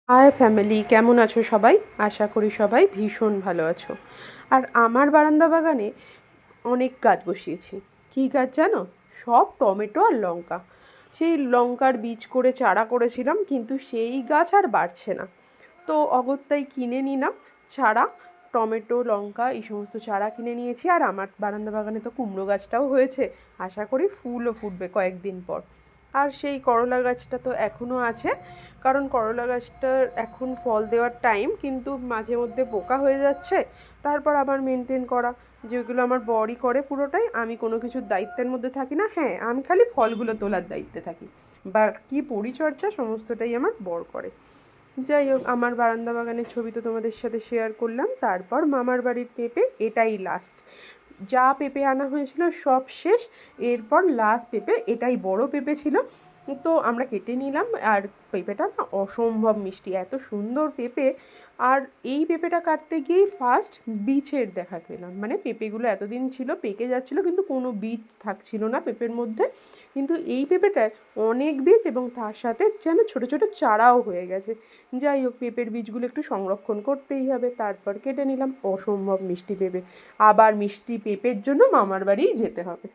High family, কেমন আছো সবাই? আশা করি সবাই ভীষণ ভালো আছো। আর আমার বারান্দা বাগানে অনেক গাছ বসিয়েছি। কী গাছ জানো? সব টমেটো আর লঙ্কা। সেই লঙ্কার বীজ করে চারা করেছিলাম, কিন্তু সেই গাছ আর বাড়ছে না। তো অগত্যাই কিনে নিলাম চারা। টমেটো, লঙ্কা এই সমস্ত চারা কিনে নিয়েছি। আর আমার বারান্দা বাগানে তো কুমড়ো গাছটাও হয়েছে, আশা করি ফুলও ফুটবে কয়েকদিন পর। আর সেই করলা গাছটা তো এখনও আছে, কারণ করলা গাছটার এখন ফল দেওয়ার টাইম, কিন্তু মাঝে মধ্যে পোকা হয়ে যাচ্ছে। তারপর আবার মেনটেন করা, যেগুলো আমার বরই করে পুরোটাই, আমি কোনো কিছুর দায়িত্বের মধ্যে থাকি না। হ্যাঁ, আমি খালি ফলগুলো তোলার দায়িত্বে থাকি, বাকি পরিচর্যা সমস্তটাই আমার বর করে। যাই হোক, আমার বারান্দা বাগানের ছবি তো তোমাদের সাথে শেয়ার করলাম। তারপর মামার বাড়ির পেঁপে, এটাই লাস্ট। যা পেঁপে আনা হয়েছিল সব শেষ। এরপর লাস্ট পেঁপে, এটাই বড় পেঁপে ছিল, তো আমরা কেটে নিলাম। আর পেঁপেটা না অসম্ভব মিষ্টি, এত সুন্দর পেঁপে। আর এই পেঁপেটা কাটতে গিয়েই ফার্স্ট বীজের দেখা পেলাম। মানে পেঁপেগুলো এতদিন ছিল পেকে যাচ্ছিলো, কিন্তু কোনো বীজ থাকছিল না পেঁপের মধ্যে। কিন্তু এই পেঁপেটায় অনেক বীজ, এবং তার সাথে যেন ছোটো ছোটো চারাও হয়ে গেছে। যাই হোক, পেঁপের বীজগুলো একটু সংরক্ষণ করতেই হবে। তারপর কেটে নিলাম। অসম্ভব মিষ্টি পেঁপে। আবার মিষ্টি পেঁপের জন্য মামার বাড়িই যেতে হবে।